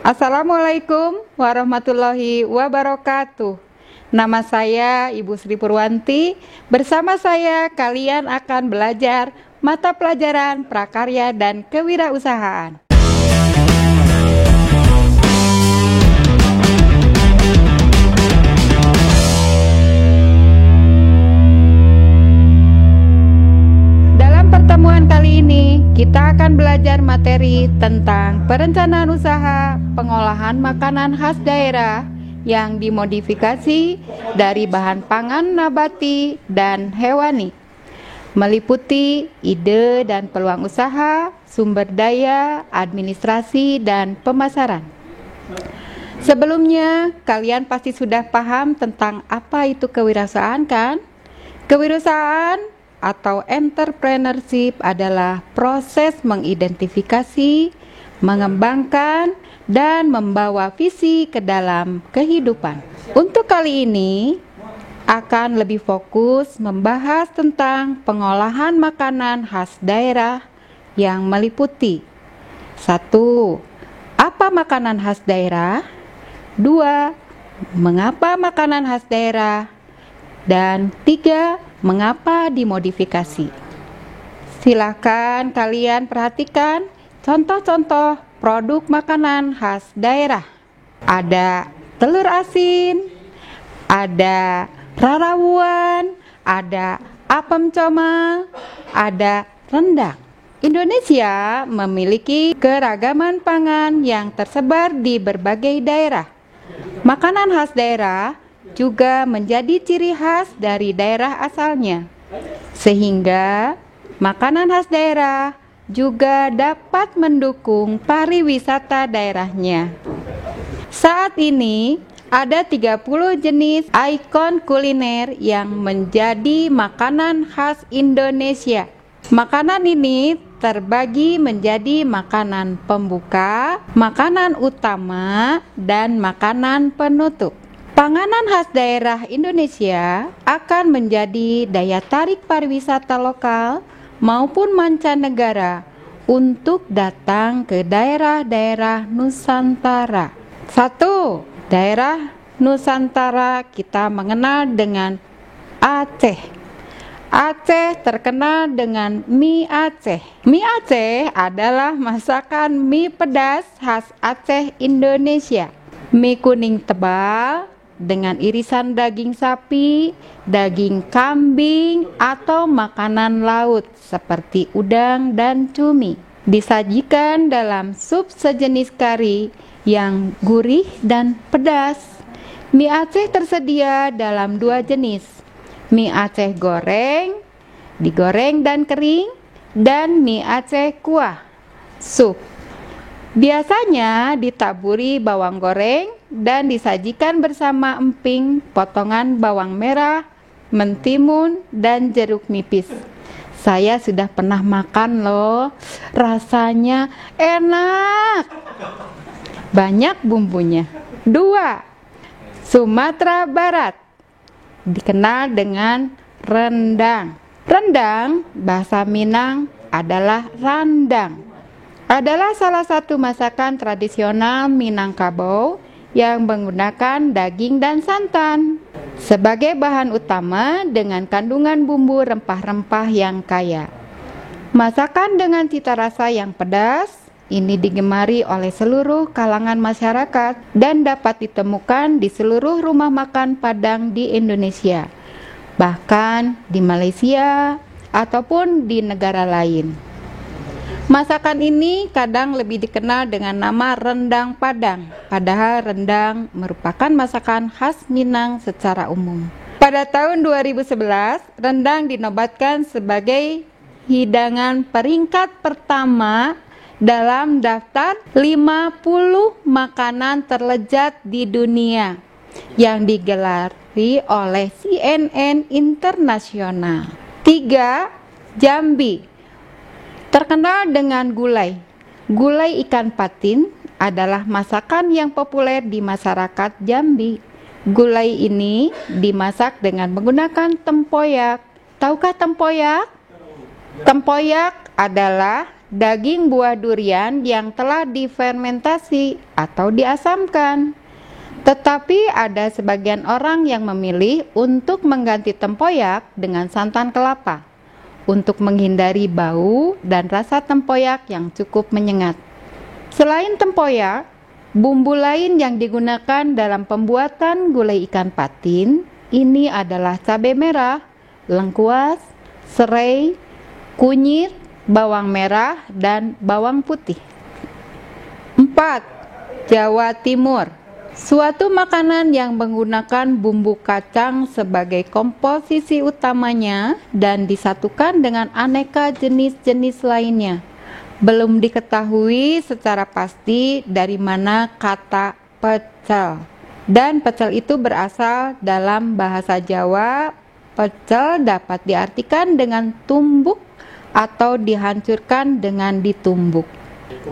Assalamualaikum warahmatullahi wabarakatuh. Nama saya Ibu Sri Purwanti. Bersama saya kalian akan belajar mata pelajaran prakarya dan kewirausahaan. Pertemuan kali ini kita akan belajar materi tentang perencanaan usaha pengolahan makanan khas daerah yang dimodifikasi dari bahan pangan nabati dan hewani, meliputi ide dan peluang usaha, sumber daya, administrasi, dan pemasaran. Sebelumnya, kalian pasti sudah paham tentang apa itu kewirausahaan, kan? Kewirausahaan atau entrepreneurship adalah proses mengidentifikasi, mengembangkan, dan membawa visi ke dalam kehidupan. Untuk kali ini akan lebih fokus membahas tentang pengolahan makanan khas daerah yang meliputi 1. Apa makanan khas daerah? 2. Mengapa makanan khas daerah? Dan 3. Mengapa dimodifikasi? Silakan kalian perhatikan contoh-contoh produk makanan khas daerah. Ada telur asin, ada rawon, ada apem comal, ada rendang. Indonesia memiliki keragaman pangan yang tersebar di berbagai daerah. Makanan khas daerah juga menjadi ciri khas dari daerah asalnya, sehingga makanan khas daerah juga dapat mendukung pariwisata daerahnya. Saat ini ada 30 jenis ikon kuliner yang menjadi makanan khas Indonesia. Makanan ini terbagi menjadi makanan pembuka, makanan utama, dan makanan penutup. Panganan khas daerah Indonesia akan menjadi daya tarik pariwisata lokal maupun mancanegara untuk datang ke daerah-daerah Nusantara. 1. Daerah Nusantara kita mengenal dengan Aceh. Aceh terkenal dengan mie Aceh. Mie Aceh adalah masakan mie pedas khas Aceh, Indonesia. Mie kuning tebal dengan irisan daging sapi, daging kambing, atau makanan laut seperti udang dan cumi. Disajikan dalam sup sejenis kari yang gurih dan pedas. Mie Aceh tersedia dalam 2 jenis. Mie Aceh goreng, digoreng dan kering, dan mie Aceh kuah, sup. Biasanya ditaburi bawang goreng dan disajikan bersama emping, potongan bawang merah, mentimun, dan jeruk nipis. Saya sudah pernah makan loh, rasanya enak. Banyak bumbunya. 2. Sumatera Barat dikenal dengan rendang. Rendang, bahasa Minang adalah randang. Adalah salah satu masakan tradisional Minangkabau yang menggunakan daging dan santan sebagai bahan utama dengan kandungan bumbu rempah-rempah yang kaya. Masakan dengan cita rasa yang pedas ini digemari oleh seluruh kalangan masyarakat dan dapat ditemukan di seluruh rumah makan Padang di Indonesia, bahkan di Malaysia ataupun di negara lain. Masakan ini kadang lebih dikenal dengan nama rendang Padang, padahal rendang merupakan masakan khas Minang secara umum. Pada tahun 2011, rendang dinobatkan sebagai hidangan peringkat pertama dalam daftar 50 makanan terlezat di dunia yang digelari oleh CNN Internasional. 3. Jambi terkenal dengan gulai. Gulai ikan patin adalah masakan yang populer di masyarakat Jambi. Gulai ini dimasak dengan menggunakan tempoyak. Tahukah tempoyak? Tempoyak adalah daging buah durian yang telah difermentasi atau diasamkan. Tetapi ada sebagian orang yang memilih untuk mengganti tempoyak dengan santan kelapa untuk menghindari bau dan rasa tempoyak yang cukup menyengat. Selain tempoyak, bumbu lain yang digunakan dalam pembuatan gulai ikan patin ini adalah cabai merah, lengkuas, serai, kunyit, bawang merah, dan bawang putih. 4. Jawa Timur. Suatu makanan yang menggunakan bumbu kacang sebagai komposisi utamanya dan disatukan dengan aneka jenis-jenis lainnya. Belum diketahui secara pasti dari mana kata pecel. Dan pecel itu berasal dalam bahasa Jawa. Pecel dapat diartikan dengan tumbuk atau dihancurkan dengan ditumbuk.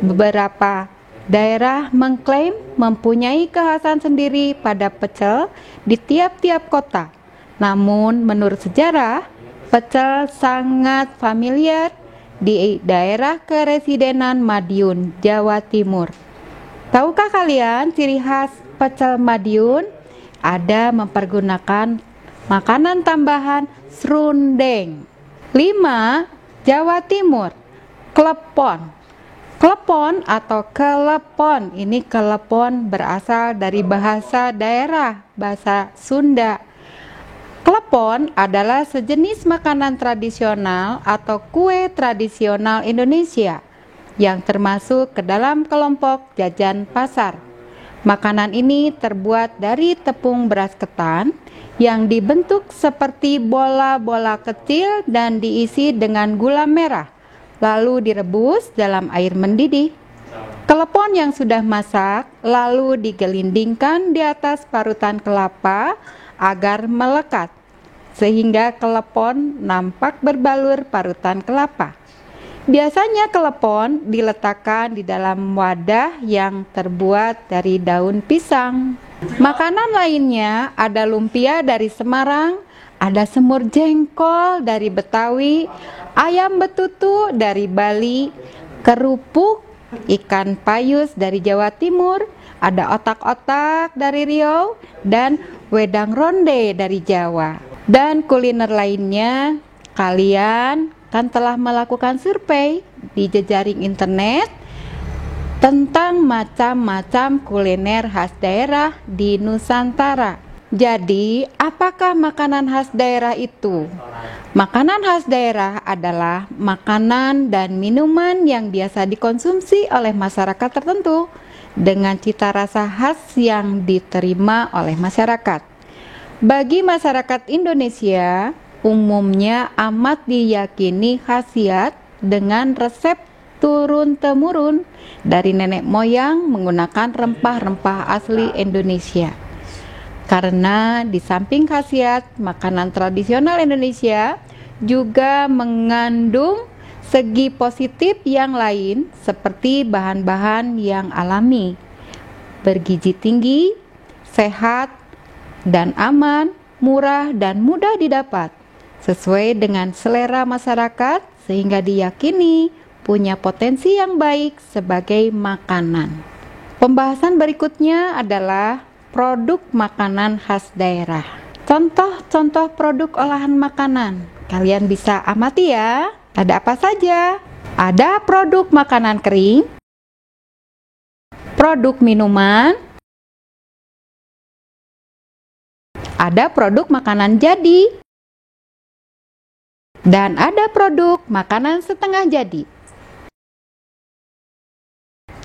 Beberapa daerah mengklaim mempunyai kekhasan sendiri pada pecel di tiap-tiap kota. Namun menurut sejarah, pecel sangat familiar di daerah keresidenan Madiun, Jawa Timur. Tahukah kalian ciri khas pecel Madiun? Ada mempergunakan makanan tambahan serundeng. 5. Jawa Timur. Klepon. Klepon atau kelepon, ini kelepon berasal dari bahasa daerah, bahasa Sunda. Klepon adalah sejenis makanan tradisional atau kue tradisional Indonesia yang termasuk ke dalam kelompok jajan pasar. Makanan ini terbuat dari tepung beras ketan yang dibentuk seperti bola-bola kecil dan diisi dengan gula merah, lalu direbus dalam air mendidih. Kelepon yang sudah masak lalu digelindingkan di atas parutan kelapa agar melekat, sehingga kelepon nampak berbalur parutan kelapa. Biasanya kelepon diletakkan di dalam wadah yang terbuat dari daun pisang. Makanan lainnya ada lumpia dari Semarang, ada semur jengkol dari Betawi, ayam betutu dari Bali, kerupuk ikan payus dari Jawa Timur, ada otak-otak dari Riau, dan wedang ronde dari Jawa. Dan kuliner lainnya, kalian kan telah melakukan survei di jejaring internet tentang macam-macam kuliner khas daerah di Nusantara. Jadi, apakah makanan khas daerah itu? Makanan khas daerah adalah makanan dan minuman yang biasa dikonsumsi oleh masyarakat tertentu dengan cita rasa khas yang diterima oleh masyarakat. Bagi masyarakat Indonesia, umumnya amat diyakini khasiat dengan resep turun-temurun dari nenek moyang menggunakan rempah-rempah asli Indonesia. Karena di samping khasiat makanan tradisional Indonesia juga mengandung segi positif yang lain seperti bahan-bahan yang alami, bergizi tinggi, sehat, dan aman, murah dan mudah didapat, sesuai dengan selera masyarakat sehingga diyakini punya potensi yang baik sebagai makanan. Pembahasan berikutnya adalah produk makanan khas daerah. Contoh-contoh produk olahan makanan. Kalian bisa amati ya. Ada apa saja? Ada produk makanan kering, produk minuman, ada produk makanan jadi, dan ada produk makanan setengah jadi.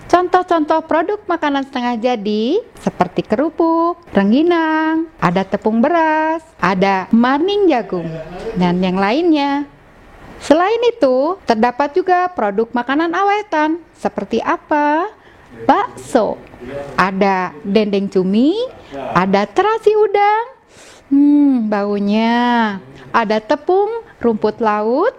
Contoh-contoh produk makanan setengah jadi seperti kerupuk, rengginang, ada tepung beras, ada marning jagung, dan yang lainnya. Selain itu, terdapat juga produk makanan awetan seperti apa? Bakso, ada dendeng cumi, ada terasi udang, baunya, ada tepung rumput laut,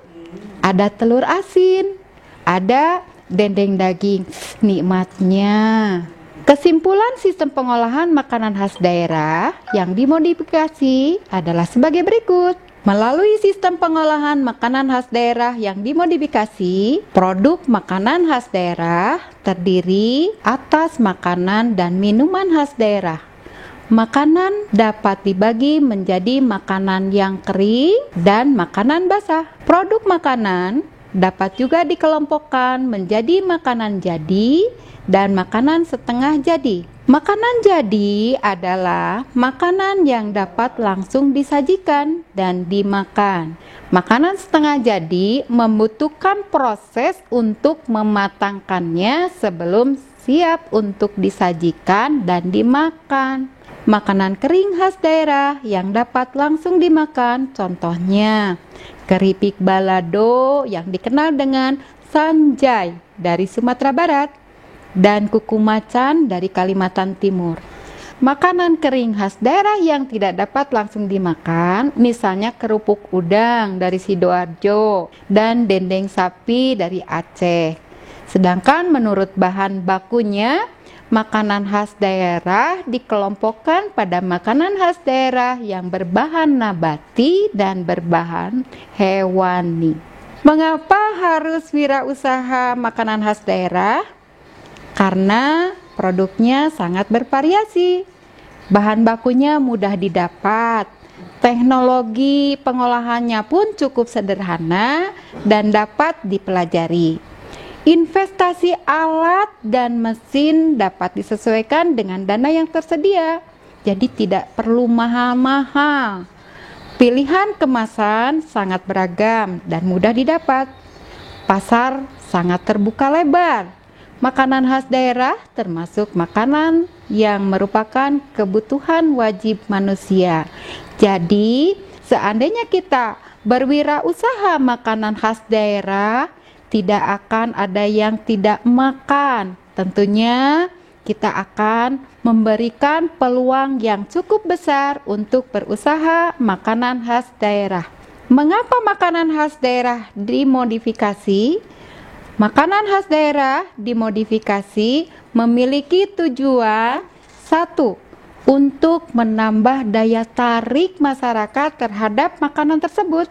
ada telur asin, ada dendeng daging, nikmatnya. Kesimpulan sistem pengolahan makanan khas daerah yang dimodifikasi adalah sebagai berikut. Melalui sistem pengolahan makanan khas daerah yang dimodifikasi, produk makanan khas daerah terdiri atas makanan dan minuman khas daerah. Makanan dapat dibagi menjadi makanan yang kering dan makanan basah. Produk makanan dapat juga dikelompokkan menjadi makanan jadi dan makanan setengah jadi. Makanan jadi adalah makanan yang dapat langsung disajikan dan dimakan. Makanan setengah jadi membutuhkan proses untuk mematangkannya sebelum siap untuk disajikan dan dimakan. Makanan kering khas daerah yang dapat langsung dimakan, contohnya keripik balado yang dikenal dengan sanjay dari Sumatera Barat dan kuku macan dari Kalimantan Timur. Makanan kering khas daerah yang tidak dapat langsung dimakan, misalnya kerupuk udang dari Sidoarjo dan dendeng sapi dari Aceh. Sedangkan menurut bahan bakunya, makanan khas daerah dikelompokkan pada makanan khas daerah yang berbahan nabati dan berbahan hewani. Mengapa harus wirausaha makanan khas daerah? Karena produknya sangat bervariasi, bahan bakunya mudah didapat, teknologi pengolahannya pun cukup sederhana dan dapat dipelajari. Investasi alat dan mesin dapat disesuaikan dengan dana yang tersedia, jadi tidak perlu mahal-mahal. Pilihan kemasan sangat beragam dan mudah didapat. Pasar sangat terbuka lebar. Makanan khas daerah termasuk makanan yang merupakan kebutuhan wajib manusia. Jadi, seandainya kita berwirausaha makanan khas daerah, tidak akan ada yang tidak makan. Tentunya kita akan memberikan peluang yang cukup besar untuk berusaha makanan khas daerah. Mengapa makanan khas daerah dimodifikasi? Makanan khas daerah dimodifikasi memiliki tujuan: 1. Untuk menambah daya tarik masyarakat terhadap makanan tersebut.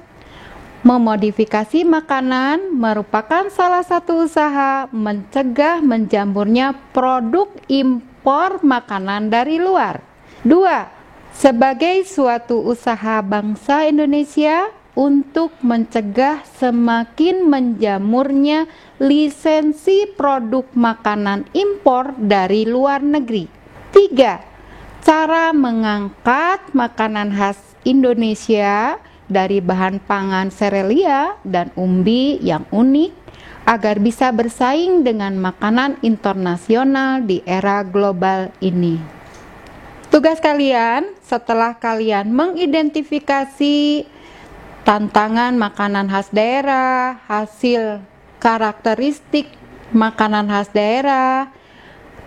Memodifikasi makanan merupakan salah satu usaha mencegah menjamurnya produk impor makanan dari luar. 2. Sebagai suatu usaha bangsa Indonesia untuk mencegah semakin menjamurnya lisensi produk makanan impor dari luar negeri. 3. Cara mengangkat makanan khas Indonesia dari bahan pangan serealia dan umbi yang unik agar bisa bersaing dengan makanan internasional di era global ini. Tugas kalian setelah kalian mengidentifikasi tantangan makanan khas daerah, hasil karakteristik makanan khas daerah,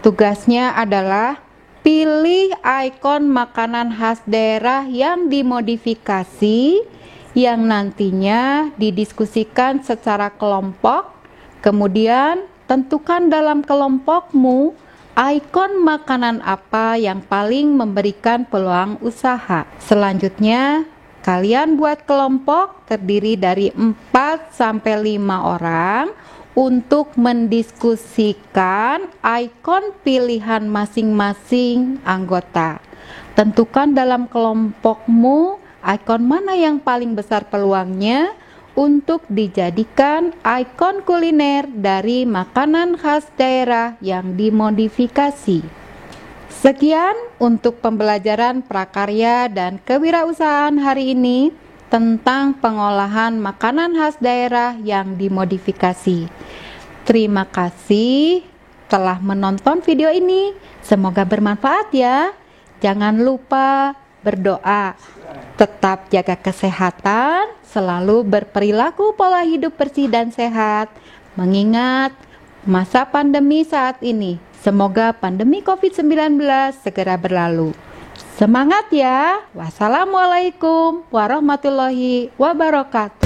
tugasnya adalah pilih ikon makanan khas daerah yang dimodifikasi yang nantinya didiskusikan secara kelompok. Kemudian tentukan dalam kelompokmu ikon makanan apa yang paling memberikan peluang usaha. Selanjutnya, kalian buat kelompok terdiri dari 4-5 orang untuk mendiskusikan ikon pilihan masing-masing anggota. Tentukan dalam kelompokmu ikon mana yang paling besar peluangnya untuk dijadikan ikon kuliner dari makanan khas daerah yang dimodifikasi. Sekian untuk pembelajaran prakarya dan kewirausahaan hari ini tentang pengolahan makanan khas daerah yang dimodifikasi. Terima kasih telah menonton video ini. Semoga bermanfaat ya. Jangan lupa berdoa. Tetap jaga kesehatan, selalu berperilaku pola hidup bersih dan sehat. Mengingat masa pandemi saat ini, semoga pandemi COVID-19 segera berlalu. Semangat ya. Wassalamualaikum warahmatullahi wabarakatuh.